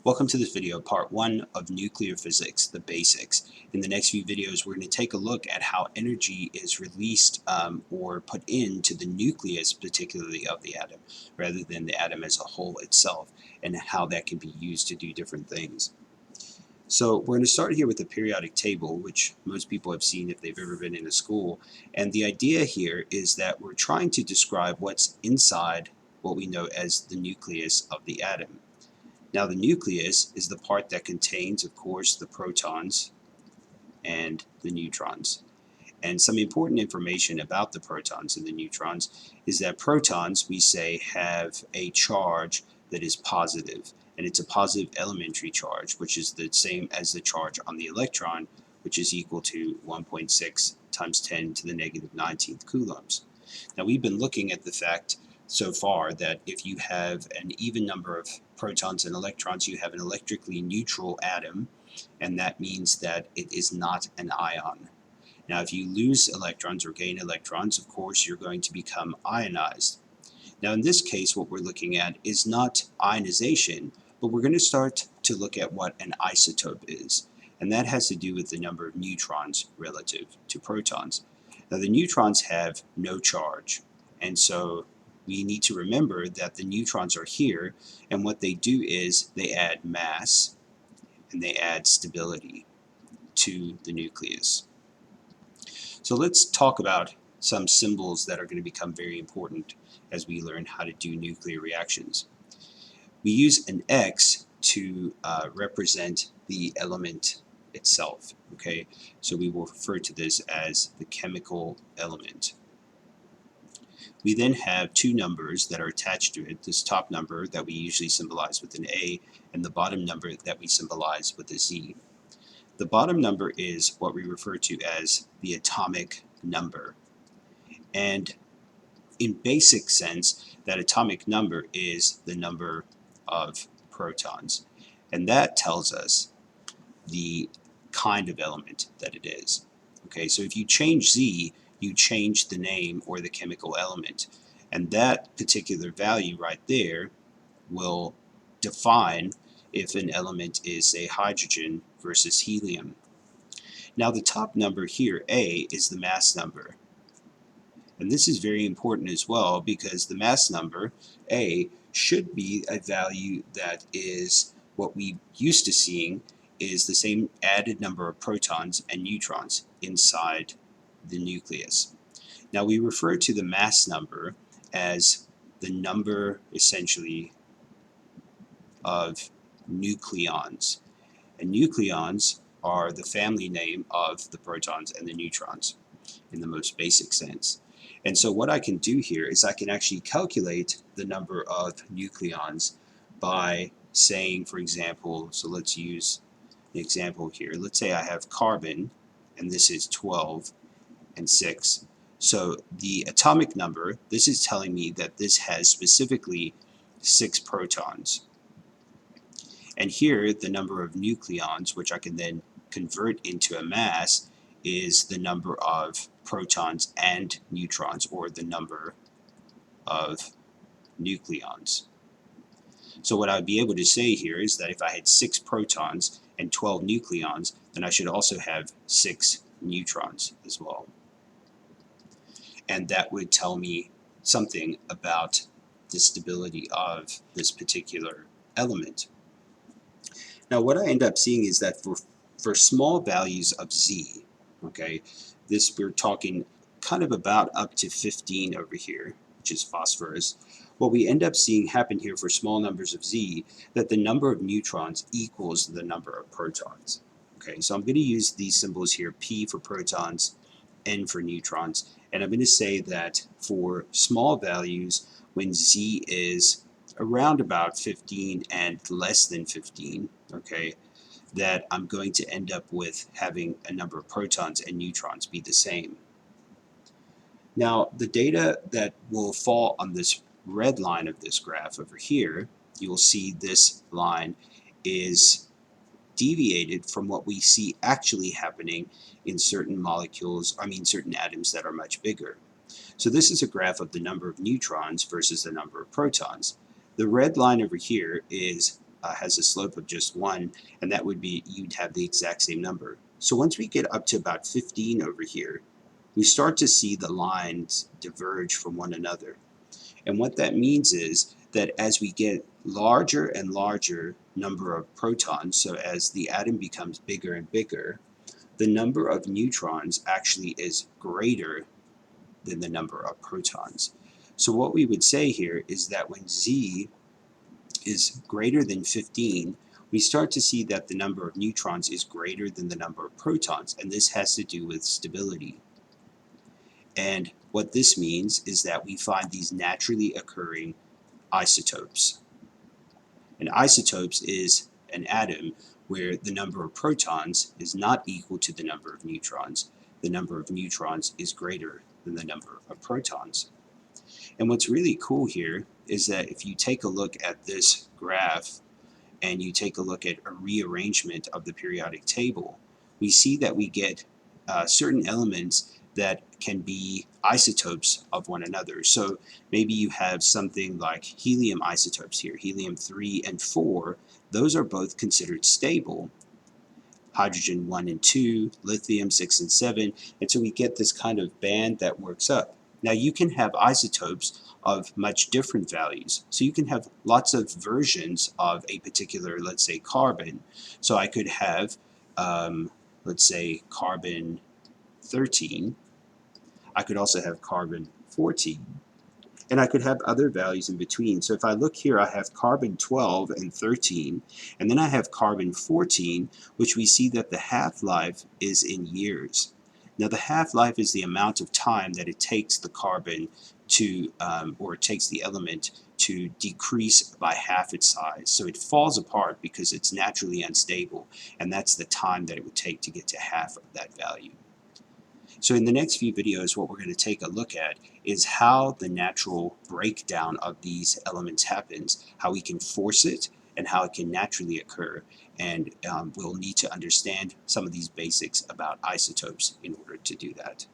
Welcome to this video, part 1 of nuclear physics, the basics. In the next few videos, we're going to take a look at how energy is released or put into the nucleus, particularly of the atom, rather than the atom as a whole itself, and how that can be used to do different things. So we're going to start here with the periodic table, which most people have seen if they've ever been in a school. And the idea here is that we're trying to describe what's inside what we know as the nucleus of the atom. Now, the nucleus is the part that contains, of course, the protons and the neutrons. And some important information about the protons and the neutrons is that protons, we say, have a charge that is positive, and it's a positive elementary charge, which is the same as the charge on the electron, which is equal to 1.6 times 10 to the negative 19th coulombs. Now, we've been looking at the fact so far that if you have an even number of protons and electrons, you have an electrically neutral atom, and that means that it is not an ion. Now, if you lose electrons or gain electrons, of course, you're going to become ionized. Now, in this case, what we're looking at is not ionization, but we're going to start to look at what an isotope is, and that has to do with the number of neutrons relative to protons. Now, the neutrons have no charge, and so we need to remember that the neutrons are here, and what they do is they add mass and they add stability to the nucleus. So let's talk about some symbols that are going to become very important as we learn how to do nuclear reactions. We use an X to represent the element itself, okay? So we will refer to this as the chemical element. We then have two numbers that are attached to it, this top number that we usually symbolize with an A and the bottom number that we symbolize with a Z. The bottom number is what we refer to as the atomic number. And in basic sense, that atomic number is the number of protons. And that tells us the kind of element that it is. Okay, so if you change Z, you change the name or the chemical element, and that particular value right there will define if an element is, say, hydrogen versus helium. Now, the top number here, A, is the mass number, and this is very important as well because the mass number, A, should be a value that is what we used to seeing is the same added number of protons and neutrons inside the nucleus. Now, we refer to the mass number as the number essentially of nucleons, and nucleons are the family name of the protons and the neutrons in the most basic sense. And so what I can do here is I can actually calculate the number of nucleons by saying, for example, so let's use an example here. Let's say I have carbon, and this is 12 and 6. So the atomic number, this is telling me that this has specifically 6 protons. And here, the number of nucleons, which I can then convert into a mass, is the number of protons and neutrons, or the number of nucleons. So what I would be able to say here is that if I had 6 protons and 12 nucleons, then I should also have 6 neutrons as well. And that would tell me something about the stability of this particular element. Now, what I end up seeing is that for small values of Z, okay, this we're talking kind of about up to 15 over here, which is phosphorus. What we end up seeing happen here for small numbers of Z, that the number of neutrons equals the number of protons. Okay, so I'm going to use these symbols here, P for protons, N for neutrons, and I'm going to say that for small values, when Z is around about 15 and less than 15, okay, that I'm going to end up with having a number of protons and neutrons be the same. Now, the data that will fall on this red line of this graph over here, you will see this line is deviated from what we see actually happening in certain molecules, certain atoms that are much bigger. So this is a graph of the number of neutrons versus the number of protons. The red line over here is has a slope of just 1, and that would be, you'd have the exact same number. So once we get up to about 15 over here, we start to see the lines diverge from one another. And what that means is that as we get larger and larger number of protons, so as the atom becomes bigger and bigger, the number of neutrons actually is greater than the number of protons. So what we would say here is that when Z is greater than 15, we start to see that the number of neutrons is greater than the number of protons, and this has to do with stability. And what this means is that we find these naturally occurring isotopes. And isotopes is an atom where the number of protons is not equal to the number of neutrons. The number of neutrons is greater than the number of protons. And what's really cool here is that if you take a look at this graph and you take a look at a rearrangement of the periodic table, we see that we get certain elements that can be isotopes of one another. So maybe you have something like helium isotopes here, helium 3 and 4, those are both considered stable. Hydrogen 1 and 2, lithium 6 and 7, and so we get this kind of band that works up. Now you can have isotopes of much different values. So you can have lots of versions of a particular, let's say, carbon. So I could have, let's say, carbon 13. I could also have carbon 14. And I could have other values in between. So if I look here, I have carbon 12 and 13, and then I have carbon 14, which we see that the half-life is in years. Now the half-life is the amount of time that it takes the carbon to, or it takes the element to decrease by half its size. So it falls apart because it's naturally unstable, and that's the time that it would take to get to half of that value. So in the next few videos, what we're going to take a look at is how the natural breakdown of these elements happens, how we can force it, and how it can naturally occur. And we'll need to understand some of these basics about isotopes in order to do that.